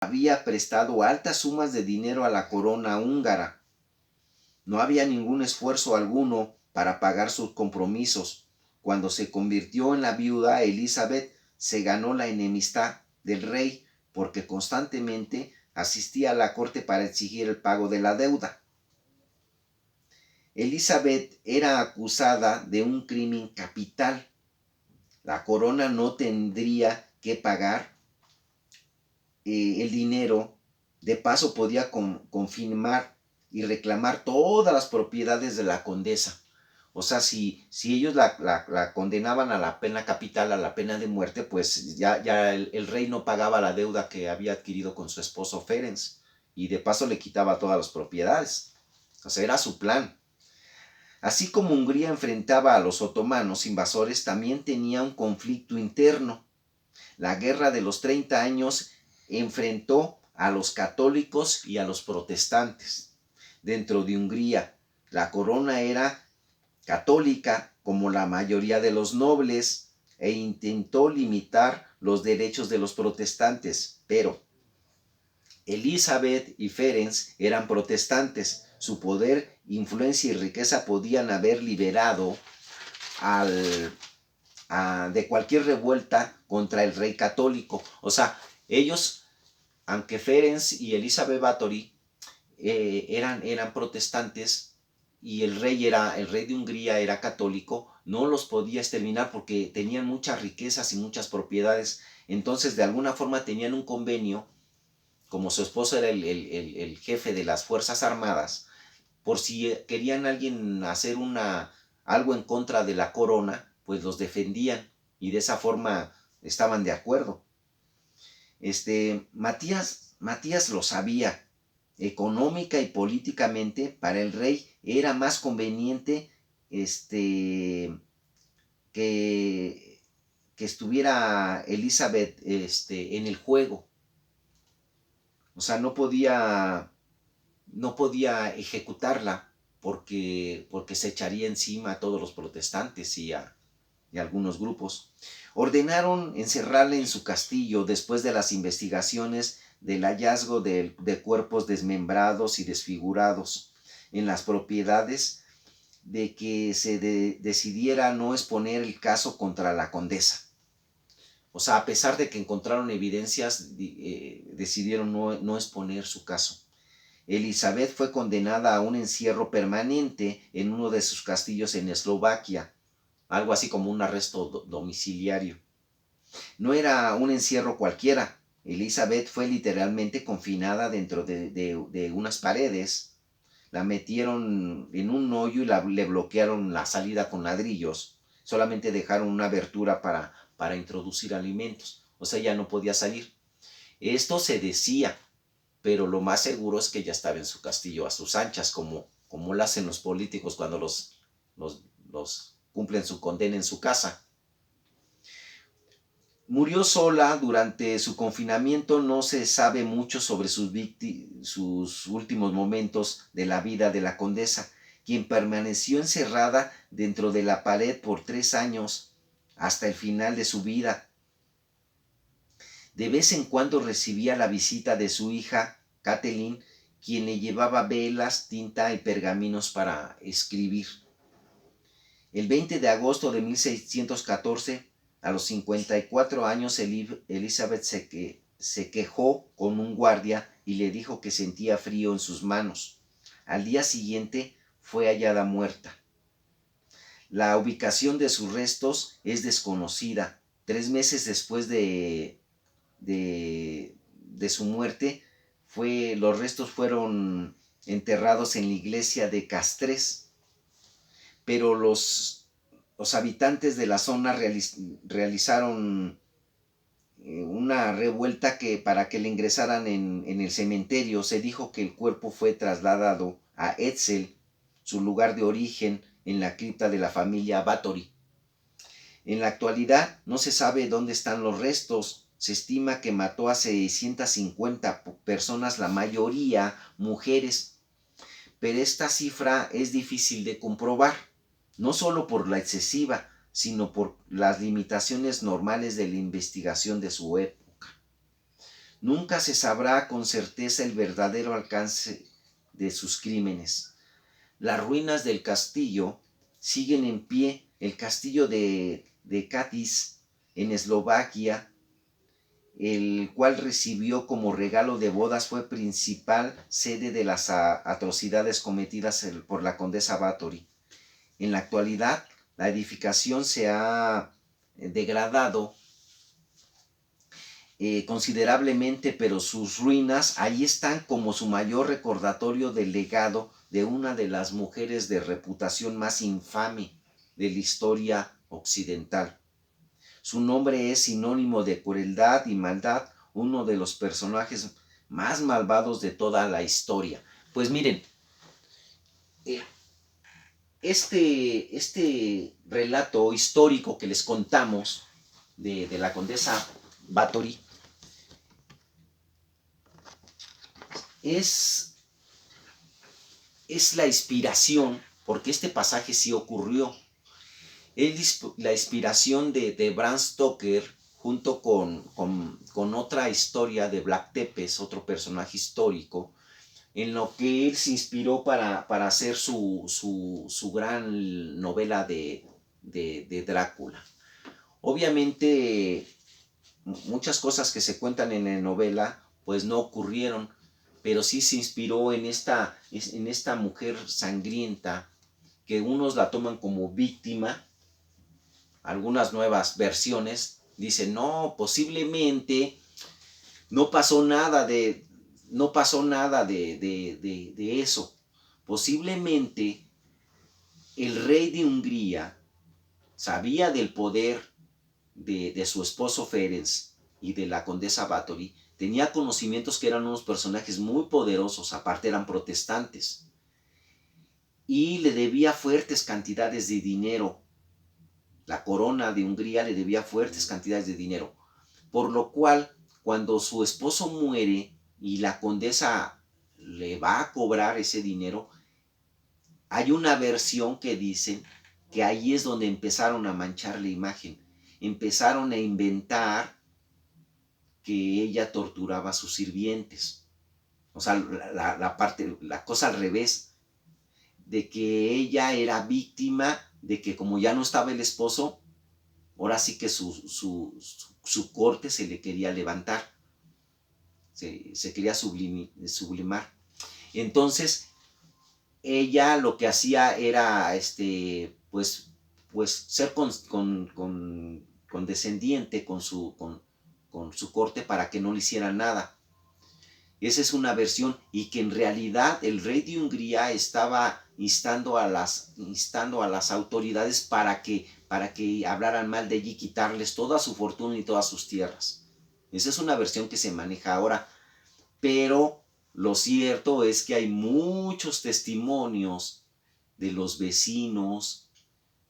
había prestado altas sumas de dinero a la corona húngara. No había ningún esfuerzo alguno para pagar sus compromisos. Cuando se convirtió en la viuda, Elizabeth se ganó la enemistad del rey porque constantemente asistía a la corte para exigir el pago de la deuda. Elizabeth era acusada de un crimen capital. La corona no tendría que pagar el dinero. De paso podía confirmar y reclamar todas las propiedades de la condesa. O sea, si ellos la condenaban a la pena capital, a la pena de muerte, pues ya el rey no pagaba la deuda que había adquirido con su esposo Ferenc. Y de paso le quitaba todas las propiedades. O sea, era su plan. Así como Hungría enfrentaba a los otomanos invasores, también tenía un conflicto interno. La Guerra de los 30 años enfrentó a los católicos y a los protestantes. Dentro de Hungría, la corona era católica, como la mayoría de los nobles, e intentó limitar los derechos de los protestantes, pero Elizabeth y Ferenc eran protestantes. Su poder, influencia y riqueza podían haber liberado de cualquier revuelta contra el rey católico. O sea, ellos, aunque Ferenc y Elizabeth Báthory eran protestantes y el rey de Hungría era católico, no los podía exterminar porque tenían muchas riquezas y muchas propiedades. Entonces, de alguna forma tenían un convenio, como su esposo era el jefe de las Fuerzas Armadas, por si querían alguien hacer algo en contra de la corona, pues los defendían y de esa forma estaban de acuerdo. Matías lo sabía. Económica y políticamente para el rey era más conveniente que estuviera Elizabeth en el juego. O sea, no podía ejecutarla porque se echaría encima a todos los protestantes y a algunos grupos. Ordenaron encerrarla en su castillo después de las investigaciones del hallazgo de cuerpos desmembrados y desfigurados en las propiedades, de que se decidiera no exponer el caso contra la condesa. O sea, a pesar de que encontraron evidencias, decidieron no exponer su caso. Elizabeth fue condenada a un encierro permanente en uno de sus castillos en Eslovaquia, algo así como un arresto domiciliario. No era un encierro cualquiera. Elizabeth fue literalmente confinada dentro de unas paredes. La metieron en un hoyo y le bloquearon la salida con ladrillos. Solamente dejaron una abertura para introducir alimentos. O sea, ya no podía salir. Esto se decía, pero lo más seguro es que ya estaba en su castillo a sus anchas, como lo hacen los políticos cuando los cumplen su condena en su casa. Murió sola durante su confinamiento. No se sabe mucho sobre sus últimos momentos de la vida de la condesa, quien permaneció encerrada dentro de la pared por 3 años, hasta el final de su vida. De vez en cuando recibía la visita de su hija, Kathleen, quien le llevaba velas, tinta y pergaminos para escribir. El 20 de agosto de 1614, a los 54 años, Elizabeth se quejó con un guardia y le dijo que sentía frío en sus manos. Al día siguiente fue hallada muerta. La ubicación de sus restos es desconocida. 3 meses después de su muerte, los restos fueron enterrados en la iglesia de Castres, pero los habitantes de la zona realizaron una revuelta para que le ingresaran en el cementerio. Se dijo que el cuerpo fue trasladado a Etzel, su lugar de origen, en la cripta de la familia Báthory. En la actualidad no se sabe dónde están los restos. Se estima que mató a 650 personas, la mayoría mujeres, pero esta cifra es difícil de comprobar, no solo por la excesiva, sino por las limitaciones normales de la investigación de su época. Nunca se sabrá con certeza el verdadero alcance de sus crímenes. Las ruinas del castillo siguen en pie. El castillo de Katiš en Eslovaquia, el cual recibió como regalo de bodas, fue principal sede de las atrocidades cometidas por la condesa Báthory. En la actualidad, la edificación se ha degradado considerablemente, pero sus ruinas ahí están como su mayor recordatorio del legado de una de las mujeres de reputación más infame de la historia occidental. Su nombre es sinónimo de crueldad y maldad, uno de los personajes más malvados de toda la historia. Pues miren, este relato histórico que les contamos de la condesa Báthory es la inspiración, porque este pasaje sí ocurrió, es la inspiración de Bram Stoker junto con otra historia de Vlad Tepes, otro personaje histórico, en lo que él se inspiró para hacer su gran novela de Drácula. Obviamente, muchas cosas que se cuentan en la novela pues no ocurrieron, pero sí se inspiró en esta mujer sangrienta, que unos la toman como víctima. Algunas nuevas versiones dicen, no, posiblemente no pasó nada de eso. Posiblemente el rey de Hungría sabía del poder de su esposo Ferenc y de la condesa Báthory, tenía conocimientos que eran unos personajes muy poderosos, aparte eran protestantes, y le debía fuertes cantidades de dinero. La corona de Hungría le debía fuertes cantidades de dinero, por lo cual, cuando su esposo muere y la condesa le va a cobrar ese dinero, hay una versión que dicen que ahí es donde empezaron a manchar la imagen, empezaron a inventar que ella torturaba a sus sirvientes. O sea, la cosa al revés, de que ella era víctima de que como ya no estaba el esposo, ahora sí que su corte se le quería levantar, se quería sublimar. Entonces, ella lo que hacía era, pues ser condescendiente con su corte para que no le hicieran nada. Esa es una versión, y que en realidad el rey de Hungría estaba instando a las autoridades para que hablaran mal de ella y quitarles toda su fortuna y todas sus tierras. Esa es una versión que se maneja ahora, pero lo cierto es que hay muchos testimonios de los vecinos,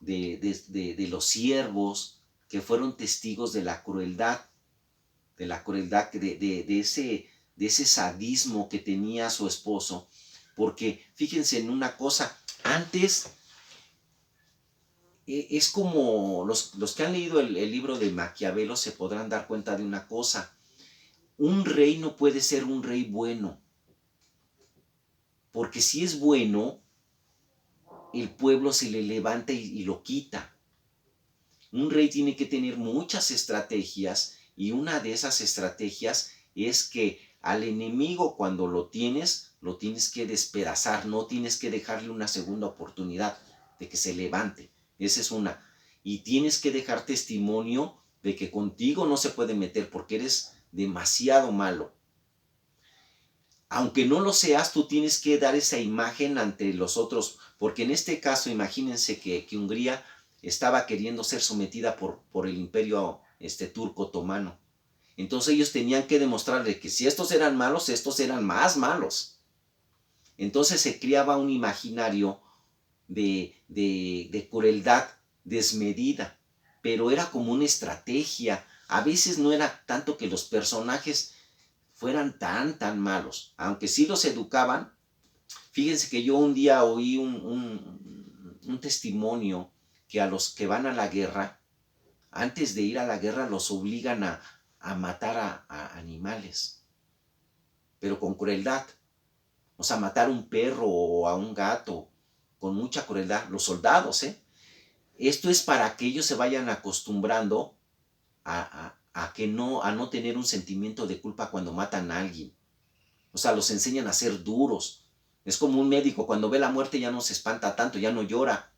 de los siervos, que fueron testigos de la crueldad, de ese sadismo que tenía su esposo. Porque fíjense en una cosa, antes es como los que han leído el libro de Maquiavelo se podrán dar cuenta de una cosa: un rey no puede ser un rey bueno, porque si es bueno, el pueblo se le levanta y lo quita. Un rey tiene que tener muchas estrategias, y una de esas estrategias es que al enemigo, cuando lo tienes que despedazar, no tienes que dejarle una segunda oportunidad de que se levante. Esa es una. Y tienes que dejar testimonio de que contigo no se puede meter porque eres demasiado malo. Aunque no lo seas, tú tienes que dar esa imagen ante los otros, porque en este caso, imagínense que Hungría estaba queriendo ser sometida por el imperio turco otomano. Entonces ellos tenían que demostrarle que si estos eran malos, estos eran más malos. Entonces se creaba un imaginario de crueldad desmedida, pero era como una estrategia. A veces no era tanto que los personajes fueran tan malos, aunque sí los educaban. Fíjense que yo un día oí un testimonio que a los que van a la guerra, antes de ir a la guerra, los obligan a a matar a animales, pero con crueldad. O sea, matar a un perro o a un gato con mucha crueldad. Los soldados, ¿eh? Esto es para que ellos se vayan acostumbrando a no tener un sentimiento de culpa cuando matan a alguien. O sea, los enseñan a ser duros. Es como un médico, cuando ve la muerte ya no se espanta tanto, ya no llora.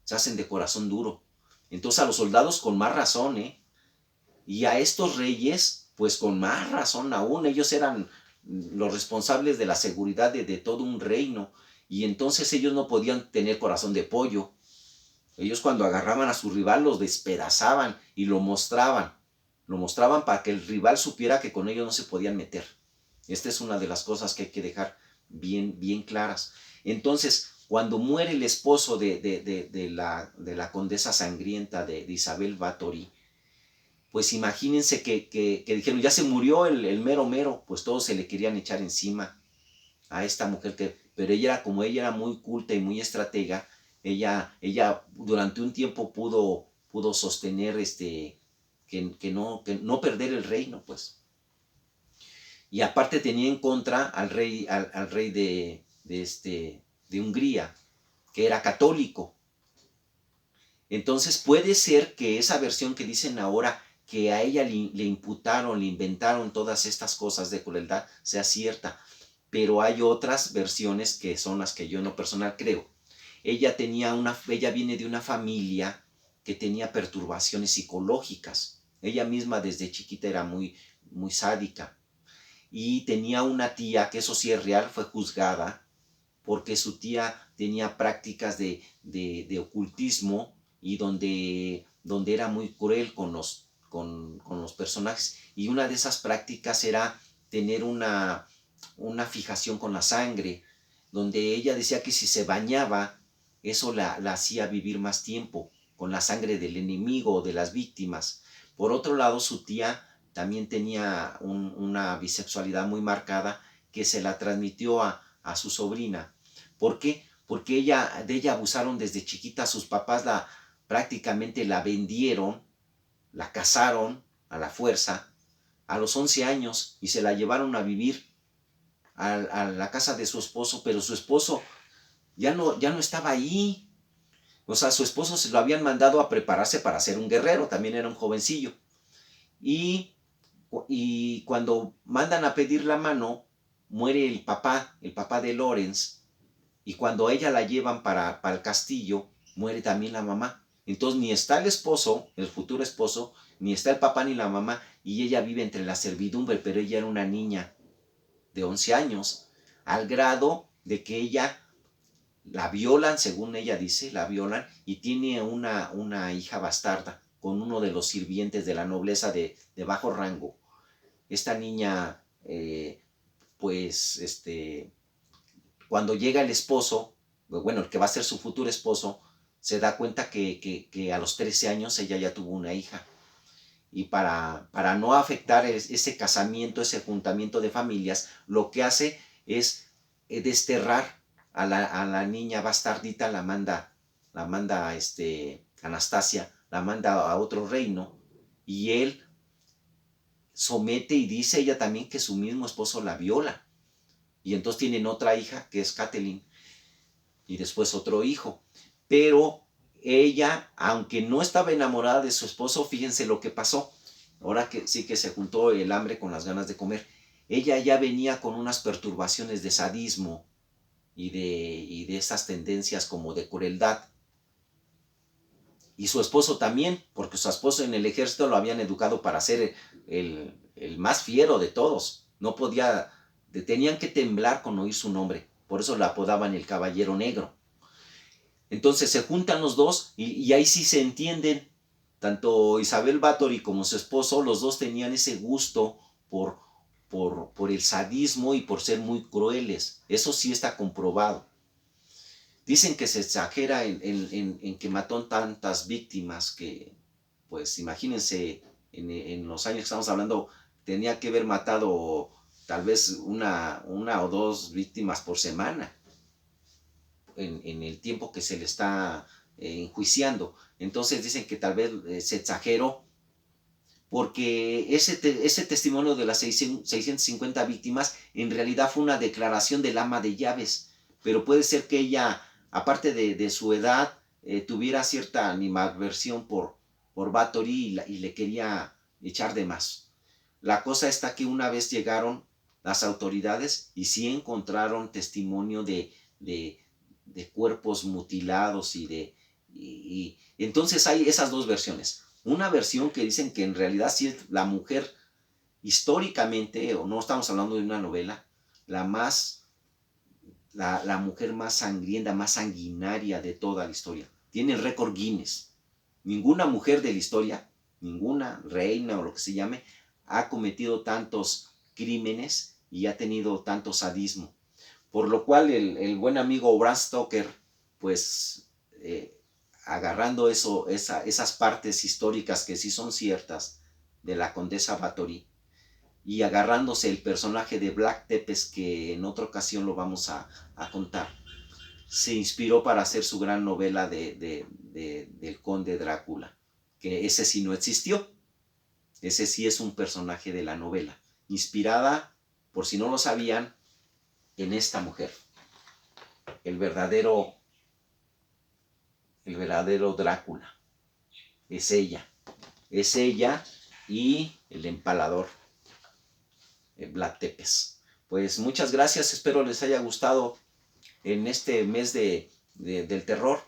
Se hacen de corazón duro. Entonces a los soldados con más razón, ¿eh? Y a estos reyes, pues con más razón aún. Ellos eran los responsables de la seguridad de todo un reino. Y entonces ellos no podían tener corazón de pollo. Ellos cuando agarraban a su rival los despedazaban y lo mostraban. Lo mostraban para que el rival supiera que con ellos no se podían meter. Esta es una de las cosas que hay que dejar bien, bien claras. Entonces, cuando muere el esposo de la condesa sangrienta de Isabel Báthory, pues imagínense que dijeron, ya se murió el mero mero, pues todos se le querían echar encima a esta mujer, pero ella era, como ella era muy culta y muy estratega, ella durante un tiempo pudo sostener que no perder el reino, pues. Y aparte tenía en contra al rey de Hungría, que era católico. Entonces puede ser que esa versión que dicen ahora, que a ella le imputaron, le inventaron todas estas cosas de crueldad, sea cierta. Pero hay otras versiones que son las que yo en lo personal creo. Ella viene de una familia que tenía perturbaciones psicológicas. Ella misma desde chiquita era muy, muy sádica. Y tenía una tía, que eso sí es real, fue juzgada porque su tía tenía prácticas de ocultismo y donde era muy cruel con los personajes. Y una de esas prácticas era tener una fijación con la sangre, donde ella decía que si se bañaba, eso la hacía vivir más tiempo con la sangre del enemigo o de las víctimas. Por otro lado, su tía también tenía una bisexualidad muy marcada que se la transmitió a su sobrina. ¿Por qué? Porque de ella abusaron desde chiquita. Sus papás prácticamente la vendieron, la casaron a la fuerza a los 11 años y se la llevaron a vivir a la casa de su esposo, pero su esposo ya no estaba ahí. O sea, su esposo se lo habían mandado a prepararse para ser un guerrero, también era un jovencillo. Y cuando mandan a pedir la mano, muere el papá de Lawrence, y cuando a ella la llevan para el castillo, muere también la mamá. Entonces ni está el esposo, el futuro esposo, ni está el papá ni la mamá, y ella vive entre la servidumbre, pero ella era una niña de 11 años, al grado de que ella la violan, según ella dice, la violan, y tiene una hija bastarda con uno de los sirvientes de la nobleza de bajo rango. Esta niña, pues, cuando llega el esposo, bueno, el que va a ser su futuro esposo, se da cuenta que a los 13 años ella ya tuvo una hija. Y para no afectar ese casamiento, ese juntamiento de familias, lo que hace es desterrar a la niña bastardita, Anastasia, la manda a otro reino, y él somete y dice ella también que su mismo esposo la viola. Y entonces tienen otra hija que es Catelyn y después otro hijo. Pero ella, aunque no estaba enamorada de su esposo, fíjense lo que pasó. Ahora que sí que se juntó el hambre con las ganas de comer. Ella ya venía con unas perturbaciones de sadismo y de esas tendencias como de crueldad. Y su esposo también, porque su esposo en el ejército lo habían educado para ser el más fiero de todos. No podía, tenían que temblar con oír su nombre. Por eso lo apodaban el Caballero Negro. Entonces se juntan los dos y ahí sí se entienden. Tanto Isabel Báthory como su esposo, los dos tenían ese gusto por el sadismo y por ser muy crueles. Eso sí está comprobado. Dicen que se exagera en que mató tantas víctimas que, pues imagínense, en los años que estamos hablando, tenía que haber matado tal vez una o dos víctimas por semana en el tiempo que se le está enjuiciando. Entonces dicen que tal vez se exageró, porque ese testimonio de las 650 víctimas en realidad fue una declaración del ama de llaves, pero puede ser que ella, aparte de su edad, tuviera cierta animadversión por Bathory y le quería echar de más. La cosa está que una vez llegaron las autoridades y sí encontraron testimonio de cuerpos mutilados y entonces hay esas dos versiones. Una versión que dicen que en realidad sí es la mujer históricamente, o no estamos hablando de una novela, la mujer más sangrienta, más sanguinaria de toda la historia. Tiene el récord Guinness. Ninguna mujer de la historia, ninguna reina o lo que se llame, ha cometido tantos crímenes y ha tenido tanto sadismo. Por lo cual el buen amigo Bram Stoker, pues agarrando esas partes históricas que sí son ciertas de la condesa Bathory y agarrándose el personaje de Vlad Tepes, que en otra ocasión lo vamos a contar, se inspiró para hacer su gran novela del conde Drácula, que ese sí no existió, ese sí es un personaje de la novela, inspirada, por si no lo sabían, en esta mujer, el verdadero Drácula. Es ella y el empalador, Vlad Tepes. Pues muchas gracias, espero les haya gustado en este mes del terror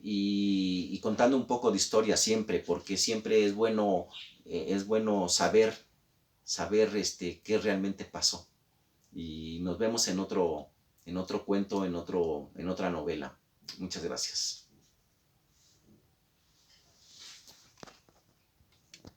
y contando un poco de historia siempre, porque siempre es bueno saber qué realmente pasó. Y nos vemos en otro cuento, en otra novela. Muchas gracias.